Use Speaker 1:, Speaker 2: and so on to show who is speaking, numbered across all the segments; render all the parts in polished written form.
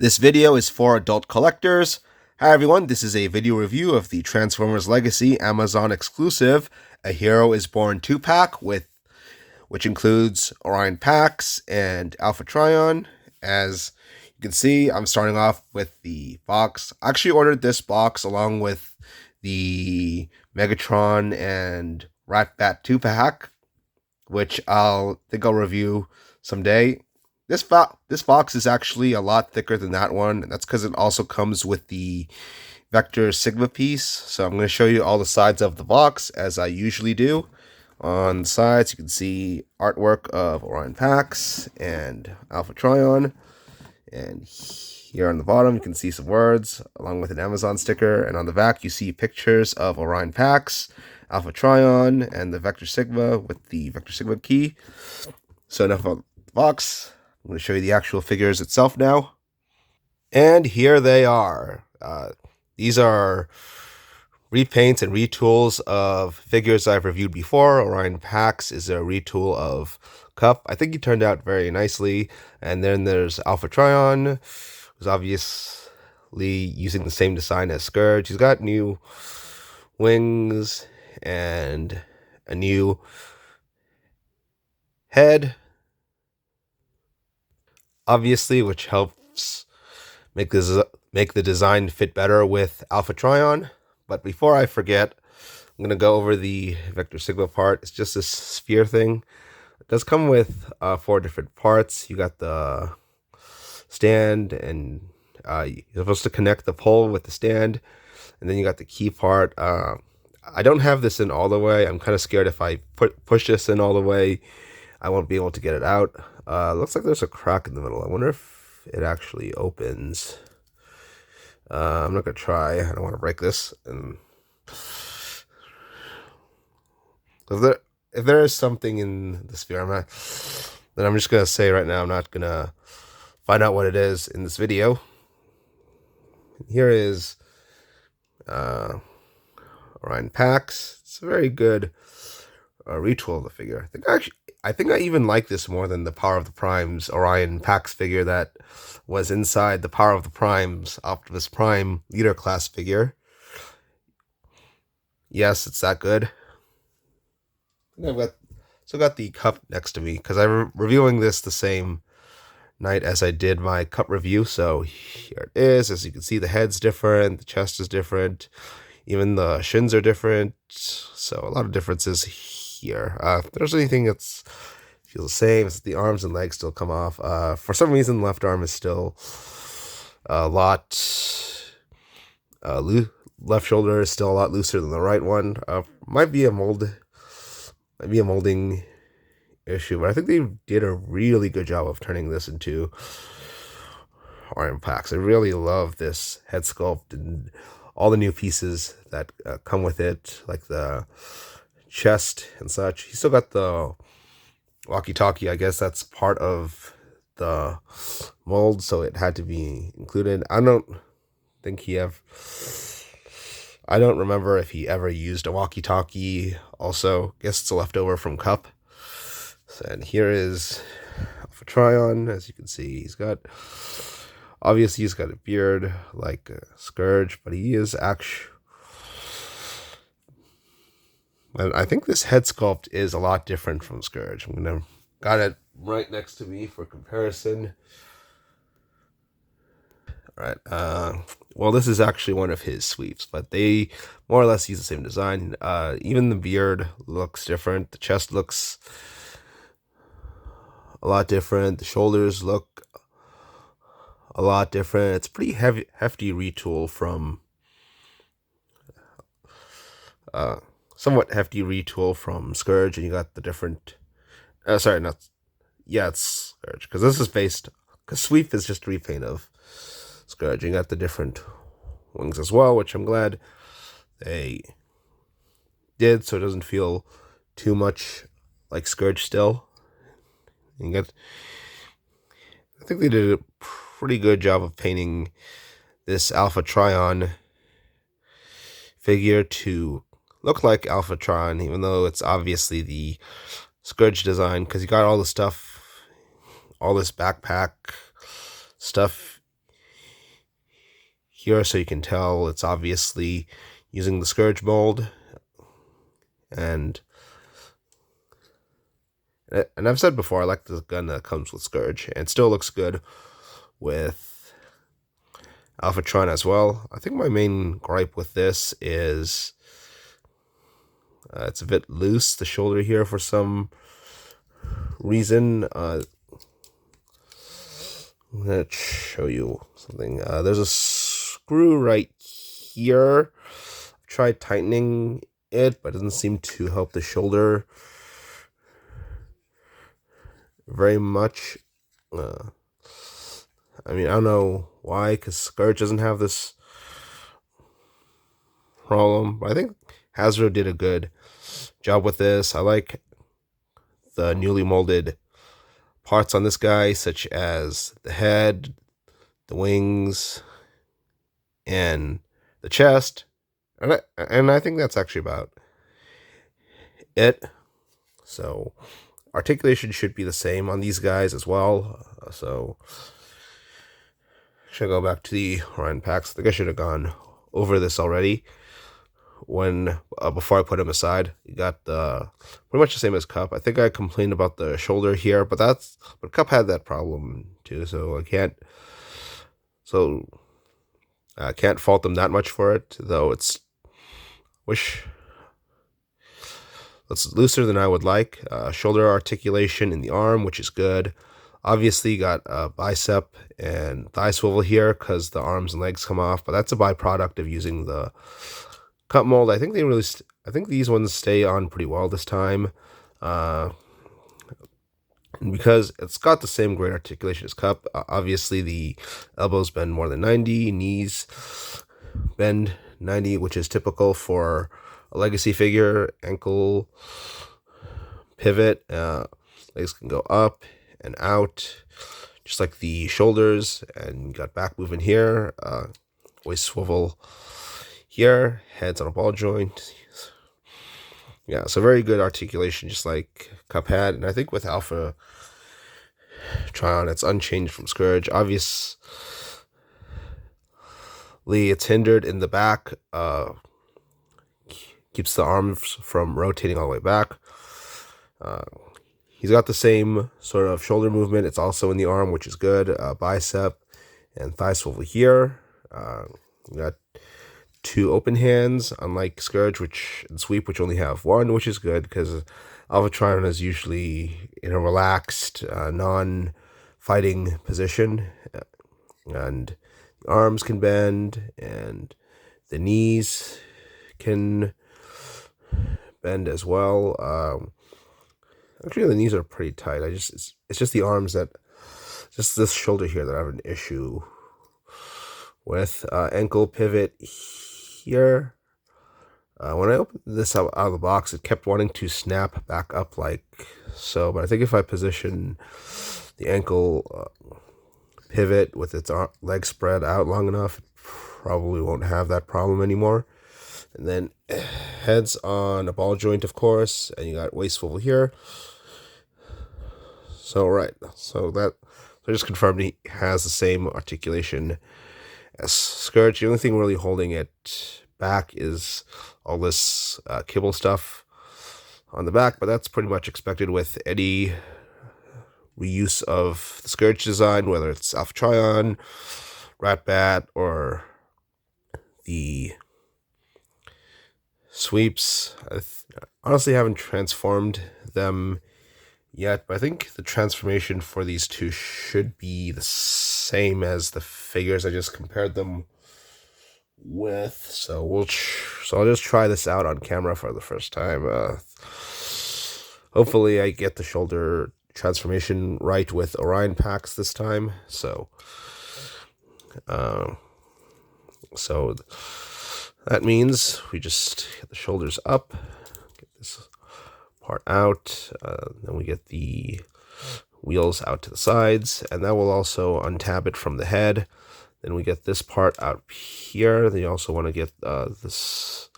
Speaker 1: This video is for adult collectors. Hi everyone, this is a video review of the Transformers Legacy Amazon exclusive A Hero is Born 2-pack, which includes Orion packs and Alpha Trion. As you can see, I'm starting off with the box. I actually ordered this box along with the Megatron and Rat-Bat 2-pack, which I'll review someday. This box is actually a lot thicker than that one, and that's because it also comes with the Vector Sigma piece. So I'm going to show you all the sides of the box, as I usually do. On the sides, you can see artwork of Orion packs and Alpha Trion. And here on the bottom, you can see some words, along with an Amazon sticker. And on the back, you see pictures of Orion packs, Alpha Trion, and the Vector Sigma with the Vector Sigma key. So enough about the box. I'm going to show you the actual figures itself now. And here they are. These are repaints and retools of figures I've reviewed before. Orion Pax is a retool of Cup. I think he turned out very nicely. And then there's Alpha Trion, who's obviously using the same design as Scourge. He's got new wings and a new head, obviously, which helps make the design fit better with Alpha Trion. But before I forget, I'm going to go over the Vector Sigma part. It's just this sphere thing. It does come with 4 different parts. You got the stand, and you're supposed to connect the pole with the stand. And then you got the key part. I don't have this in all the way. I'm kind of scared if I push this in all the way, I won't be able to get it out. Looks like there's a crack in the middle. I wonder if it actually opens. I'm not going to try. I don't want to break this. And if there is something in the sphere, then I'm just going to say right now, I'm not going to find out what it is in this video. Here is Orion Pax. It's a very good retool of the figure. I think I even like this more than the Power of the Primes Orion Pax figure that was inside the Power of the Primes Optimus Prime Leader class figure. Yes, it's that good. And I've got the Cup next to me because I'm reviewing this the same night as I did my Cup review. So here it is. As you can see, the head's different, the chest is different, even the shins are different. So a lot of differences here. If there's anything that's feels the same, it's the arms and legs still come off. For some reason, the left arm is still a lot left shoulder is still a lot looser than the right one. Might be a molding issue, but I think they did a really good job of turning this into Orion Pax. I really love this head sculpt and all the new pieces that come with it, like the chest and such. He still got the walkie-talkie. I guess that's part of the mold, so it had to be included. I don't remember if he ever used a walkie-talkie. Also, I guess it's a leftover from Cup. And here is Alpha Trion. As you can see, obviously he's got a beard like a Scourge, but he is actually, and I think this head sculpt is a lot different from Scourge. Got it right next to me for comparison. All right. Well, this is actually one of his sweeps, but they more or less use the same design. Even the beard looks different. The chest looks a lot different. The shoulders look a lot different. It's pretty hefty retool from somewhat hefty retool from Scourge, and you got the different it's Scourge, because this is because Sweep is just a repaint of Scourge. You got the different wings as well, which I'm glad they did, so it doesn't feel too much like Scourge still. I think they did a pretty good job of painting this Alpha Trion figure to look like Alpha Trion, even though it's obviously the Scourge design, because you got all the stuff, all this backpack stuff here, so you can tell it's obviously using the Scourge mold. And I've said before, I like the gun that comes with Scourge, and it still looks good with Alpha Trion as well. I think my main gripe with this is it's a bit loose, the shoulder here, for some reason. I'm going to show you something. There's a screw right here. I've tried tightening it, but it doesn't seem to help the shoulder very much. I mean, I don't know why, because Scourge doesn't have this problem, but I think Hasbro did a good job with this. I like the newly molded parts on this guy, such as the head, the wings, and the chest, and I think that's actually about it. So articulation should be the same on these guys as well. So should I go back to the Orion packs? I think I should have gone over this already when before I put him aside. You got the pretty much the same as Cup. I think I complained about the shoulder here, but Cup had that problem too, so I can't fault them that much for it, though it's looser than I would like. Shoulder articulation in the arm, which is good. Obviously, you got a bicep and thigh swivel here because the arms and legs come off, but that's a byproduct of using the Cup mold. I think these ones stay on pretty well this time, and because it's got the same great articulation as Cup. Obviously, the elbows bend more than 90, knees bend 90, which is typical for a legacy figure. Ankle pivot, legs can go up and out, just like the shoulders, and you got back movement here, waist swivel here, heads on a ball joint. Yeah, so very good articulation, just like Cup had. And I think with Alpha Trion, it's unchanged from Scourge. Obviously, it's hindered in the back, keeps the arms from rotating all the way back. He's got the same sort of shoulder movement. It's also in the arm, which is good. Bicep and thigh swivel here. We got two open hands, unlike Scourge and Sweep, which only have one, which is good because Alpha Trion is usually in a relaxed, non-fighting position, and the arms can bend and the knees can bend as well. Actually, the knees are pretty tight. It's just the arms just this shoulder here that I have an issue with. Ankle pivot here. When I opened this out of the box, it kept wanting to snap back up like so, but I think if I position the ankle pivot with its leg spread out long enough, it probably won't have that problem anymore. And then heads on a ball joint, of course, and you got waist swivel here. So I just confirmed he has the same articulation as Scourge. The only thing really holding it back is all this kibble stuff on the back, but that's pretty much expected with any reuse of the Scourge design, whether it's Alpha Trion, Ratbat, or the Sweeps. I honestly haven't transformed them yet, but I think the transformation for these two should be the same as the figures I just compared them with. So I'll just try this out on camera for the first time. Hopefully I get the shoulder transformation right with Orion packs this time. So that means we just get the shoulders up, get this part out, then we get the wheels out to the sides, and that will also untab it from the head. Then we get this part out here. Then you also want to get this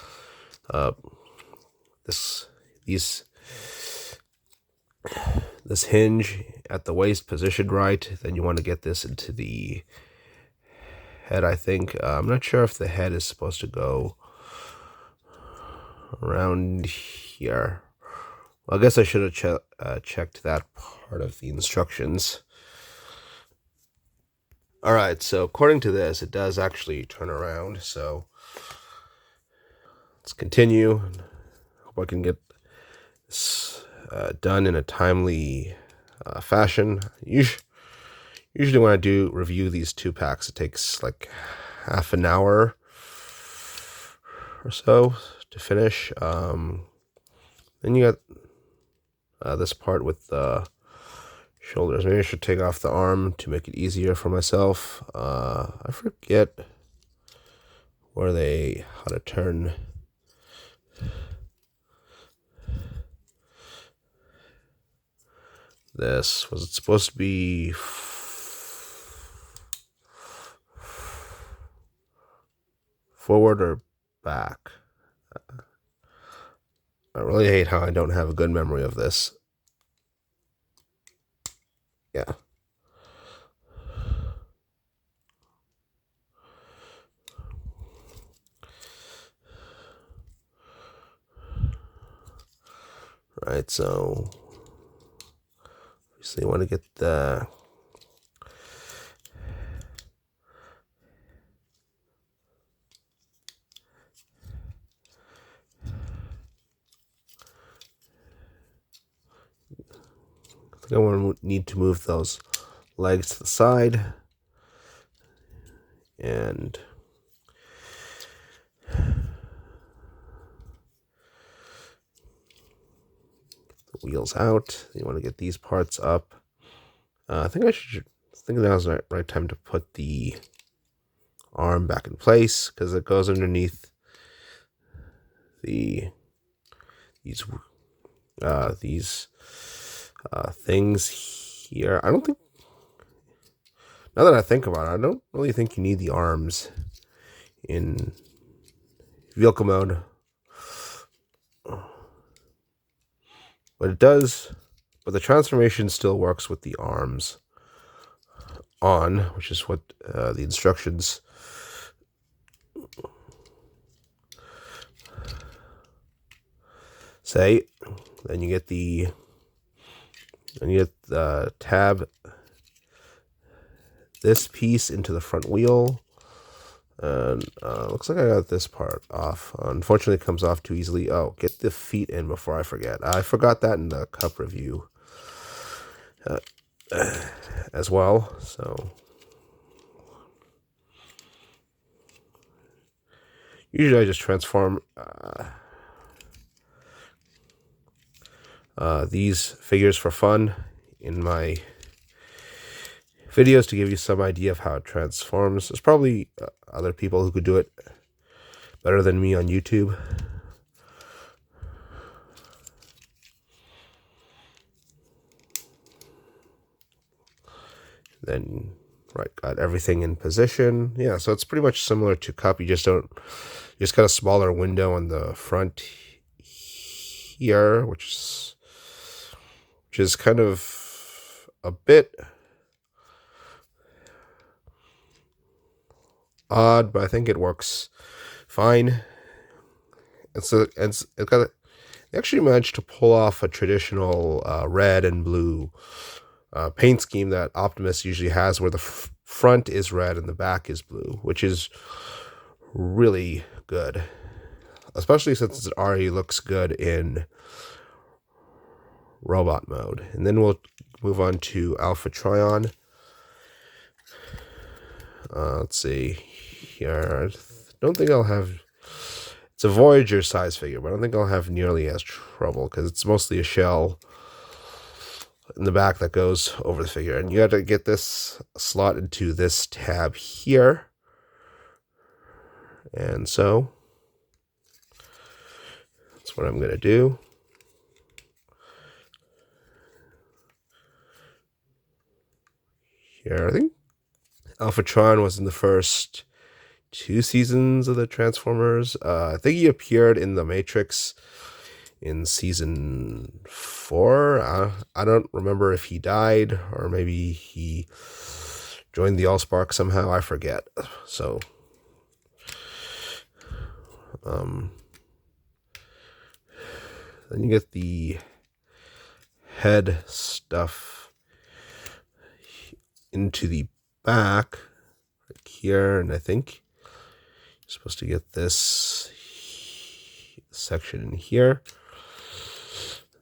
Speaker 1: hinge at the waist positioned right. Then you want to get this into the head, I think. I'm not sure if the head is supposed to go around here. Well, I guess I should have checked that part of the instructions. All right, so according to this, it does actually turn around. So let's continue. Hope I can get this done in a timely fashion. Usually when I do review these 2-packs, it takes like half an hour or so to finish. Then you got this part with the shoulders. Maybe I should take off the arm to make it easier for myself. I forget how to turn this. Was it supposed to be forward or back? I really hate how I don't have a good memory of this. Yeah. Right, so obviously you want to get the I want to need to move those legs to the side and the wheels out. You want to get these parts up. I think now's the right time to put the arm back in place because it goes underneath these things here. I don't think, now that I think about it, I don't really think you need the arms in vehicle mode, but it does. But the transformation still works with the arms on, which is what the instructions say. Then you get the tab this piece into the front wheel, and looks like I got this part off. Unfortunately, it comes off too easily. Oh, get the feet in before I forget. I forgot that in the cup review as well. So usually I just transform these figures for fun in my videos to give you some idea of how it transforms. There's probably other people who could do it better than me on YouTube. Then, right, got everything in position. Yeah, so it's pretty much similar to Cup. You just got a smaller window on the front here, which is kind of a bit odd, but I think it works fine. They actually managed to pull off a traditional red and blue paint scheme that Optimus usually has, where the front is red and the back is blue, which is really good, especially since it already looks good in robot mode. And then we'll move on to Alpha Trion. Let's see here. I don't think I'll have... It's a Voyager size figure, but I don't think I'll have nearly as trouble because it's mostly a shell in the back that goes over the figure. And you have to get this slot into this tab here. And so that's what I'm going to do. Here, I think Alphatron was in the first 2 seasons of the Transformers. I think he appeared in The Matrix in season 4. I don't remember if he died or maybe he joined the AllSpark somehow. I forget. So, then you get the head stuff into the back right here, and I think you're supposed to get this section in here.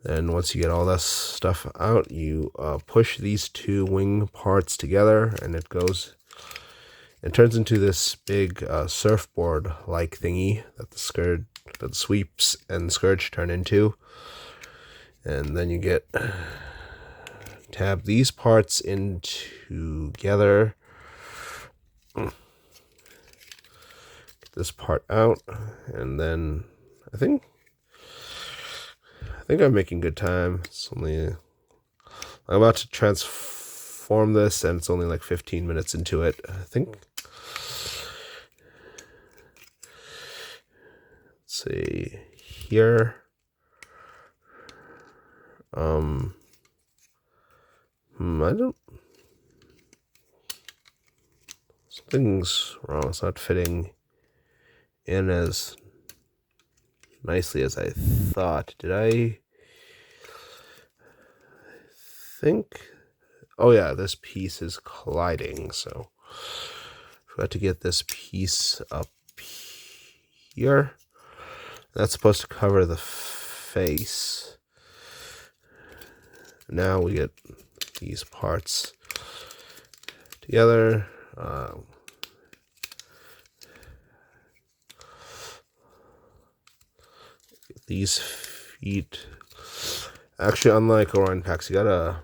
Speaker 1: Then once you get all this stuff out, you push these two wing parts together, and it turns into this big surfboard-like thingy that the sweeps and scourge turn into. And then you tab these parts in together. Get this part out, and then I think I'm making good time. I'm about to transform this, and it's only like 15 minutes into it. I think. Let's see here. I don't. Something's wrong. It's not fitting in as nicely as I thought. Did I think? Oh yeah, this piece is colliding, so forgot to get this piece up here. That's supposed to cover the face. Now we get these parts together. These feet. Actually, unlike Orion packs, you gotta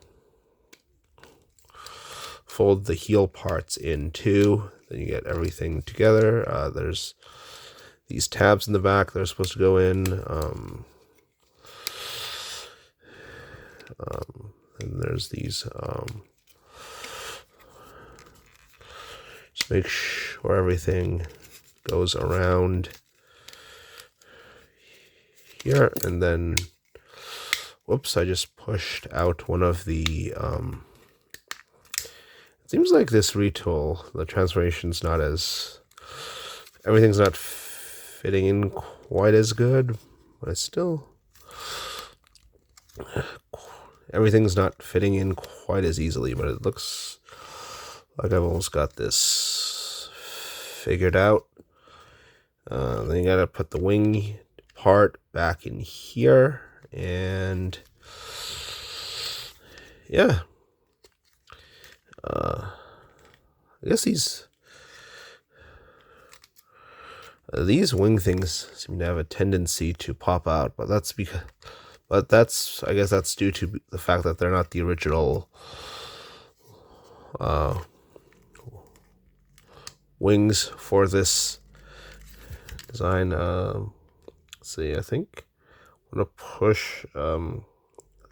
Speaker 1: fold the heel parts in too. Then you get everything together. There's these tabs in the back that are supposed to go in. And there's these. Just make sure everything goes around here, and then whoops, I just pushed out one of the it seems like this retool, the transformation's not as, everything's not fitting in quite as good, but it's still, everything's not fitting in quite as easily, but it looks like I've almost got this figured out. Then you gotta put the wing part back in here, and yeah, I guess these wing things seem to have a tendency to pop out, but I guess that's due to the fact that they're not the original wings for this design. Let's see, I think I'm gonna push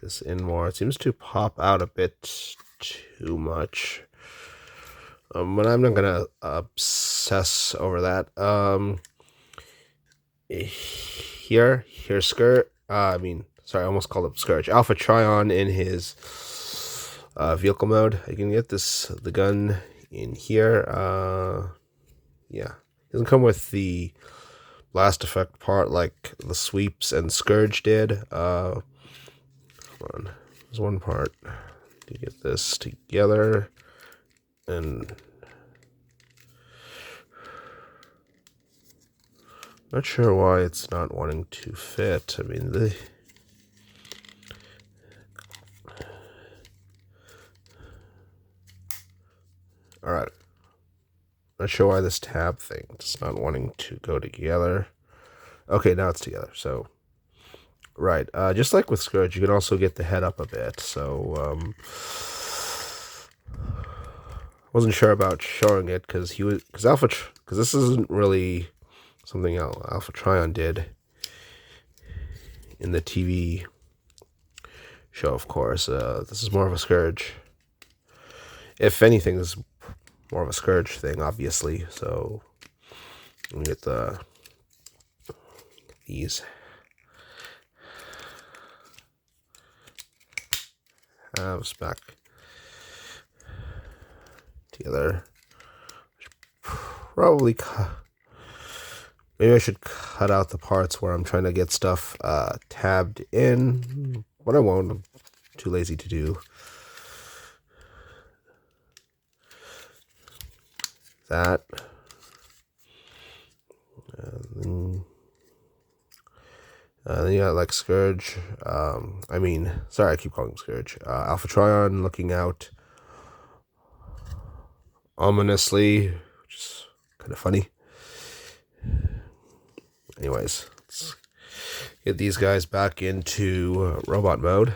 Speaker 1: this in more. It seems to pop out a bit too much, but I'm not gonna obsess over that. Here skirt, I almost called it Scourge. Alpha Trion in his vehicle mode. I can get the gun in here. Yeah, it doesn't come with the blast effect part like the sweeps and Scourge did. Hold on, there's one part to get this together, and not sure why it's not wanting to fit. Alright. Not sure why this tab thing is not wanting to go together. Okay, now it's together. So, right. Just like with Scourge, you can also get the head up a bit. So, wasn't sure about showing it because this isn't really something Alpha Trion did in the TV show, of course. This is more of a Scourge. If anything, this is more of a Scourge thing, obviously. So, let me get these halves back together. Probably maybe I should cut out the parts where I'm trying to get stuff tabbed in, but I won't. I'm too lazy to do that. Then you got like Scourge. Sorry, I keep calling him Scourge. Alpha Trion looking out ominously, which is kind of funny. Anyways, let's get these guys back into robot mode.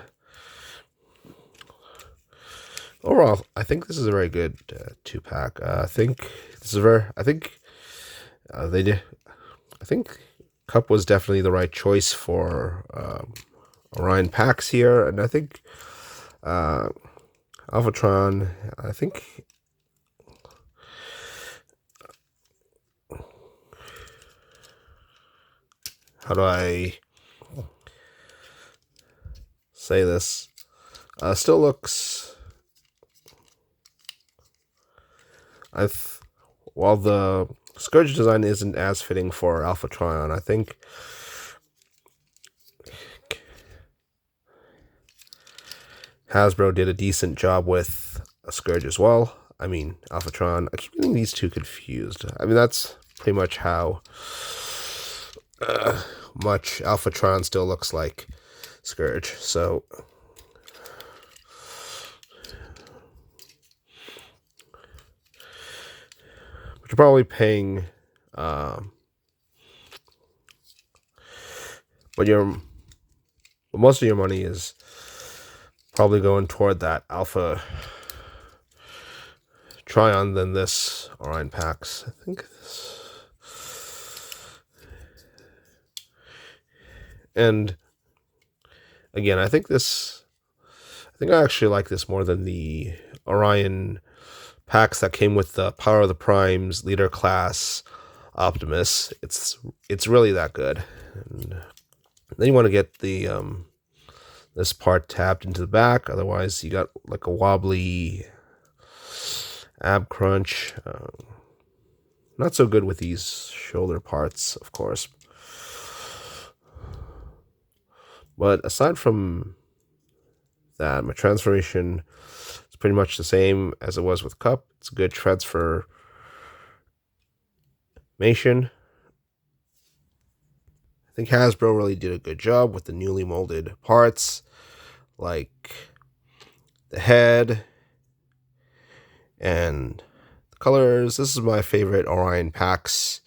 Speaker 1: Overall, I think this is a very good 2-pack. I think Cup was definitely the right choice for Orion packs here, and I think Alphatron, how do I say this? Still looks, while the Scourge design isn't as fitting for Alpha Trion, I think Hasbro did a decent job with a Scourge as well. I mean, Alphatron. I keep getting these two confused. I mean, that's pretty much how much Alphatron still looks like Scourge. So you're probably paying, but most of your money is probably going toward that Alpha Trion than this Orion packs. I think this, and again, I think I actually like this more than the Orion packs that came with the Power of the Primes Leader Class Optimus. It's really that good. And then you want to get the this part tapped into the back, otherwise you got like a wobbly ab crunch. Not so good with these shoulder parts, of course. But aside from that, my transformation is pretty much the same as it was with Cup. It's a good transformation. I think Hasbro really did a good job with the newly molded parts, like the head and the colors. This is my favorite Orion Pax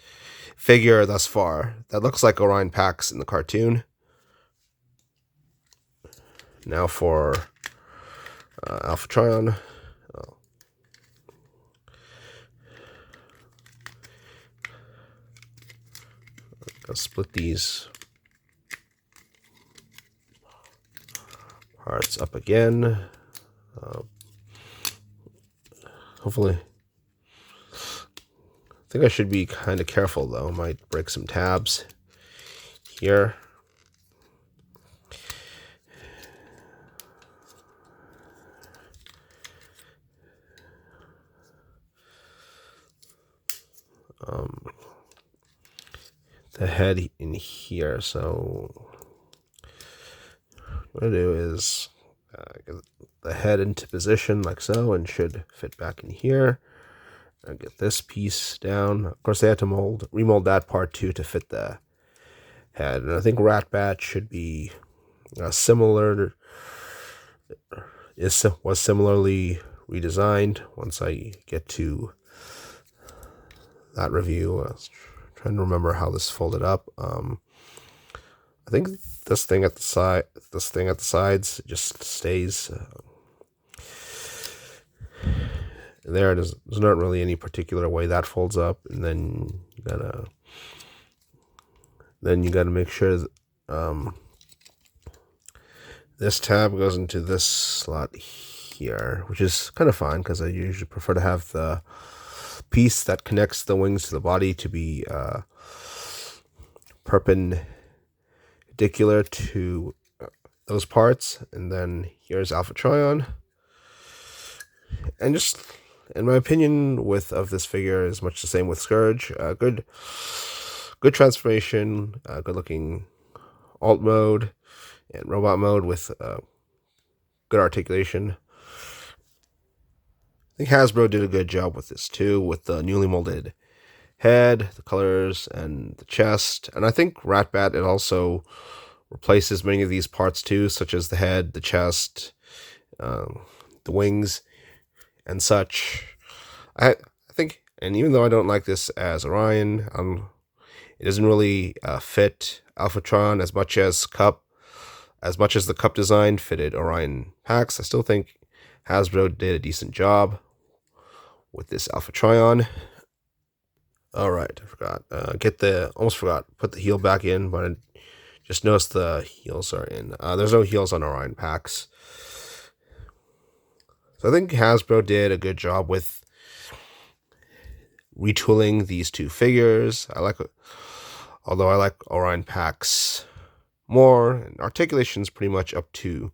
Speaker 1: figure thus far. That looks like Orion Pax in the cartoon. Now for Alpha Trion. I'll split these parts up again. Hopefully, I think I should be kind of careful though. Might break some tabs here. The head in here, so what I do is get the head into position like so, and should fit back in here. I get this piece down. Of course, they had to remold that part too to fit the head, and I think Ratbat should be similar. Was similarly redesigned. Once I get to that review, I was trying to remember how this folded up. I think this thing at the sides just stays there. There's not really any particular way that folds up, and then you gotta make sure that this tab goes into this slot here, which is kind of fine because I usually prefer to have the piece that connects the wings to the body to be perpendicular to those parts. And then here's Alpha Trion, and in my opinion, of this figure is much the same with Scourge. Good transformation, good looking alt mode and robot mode with good articulation. I think Hasbro did a good job with this too, with the newly molded head, the colors, and the chest. And I think Ratbat, it also replaces many of these parts too, such as the head, the chest, the wings, and such. I think, and even though I don't like this as Orion, it doesn't really fit Alphatron as much as the Cup design fitted Orion packs. I still think Hasbro did a decent job with this Alpha Trion. All right, I forgot. Almost forgot. Put the heel back in, but I just noticed the heels are in. There's no heels on Orion packs. So I think Hasbro did a good job with retooling these two figures. Although I like Orion packs more, and articulation's pretty much up to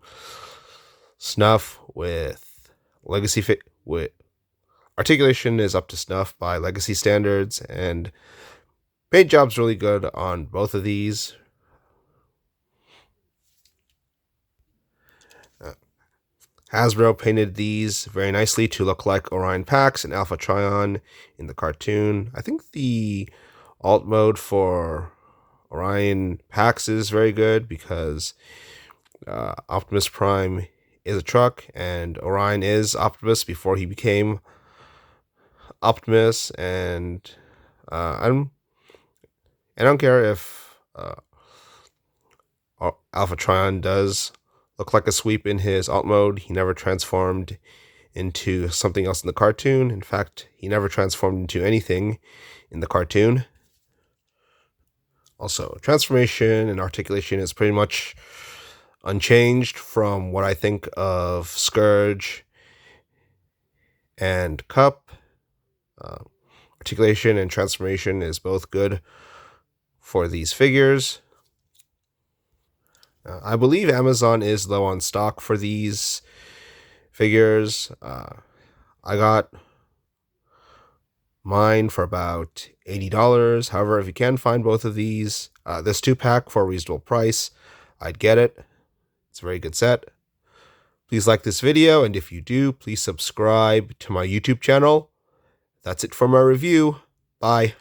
Speaker 1: snuff with articulation is up to snuff by legacy standards, and paint job's really good on both of these. Hasbro painted these very nicely to look like Orion packs and Alpha Trion in the cartoon. I think the alt mode for Orion packs is very good because Optimus Prime is a truck and Orion is Optimus before he became Optimus, and I don't care if Alpha Trion does look like a sweep in his alt mode. He never transformed into something else in the cartoon. In fact, he never transformed into anything in the cartoon. Also, transformation and articulation is pretty much unchanged from what I think of Scourge and Cup. Articulation and transformation is both good for these figures. I believe Amazon is low on stock for these figures. I got mine for about $80. However, if you can find both of these, this 2-pack for a reasonable price, I'd get it. It's a very good set. Please like this video, and if you do, please subscribe to my YouTube channel. That's it for my review. Bye.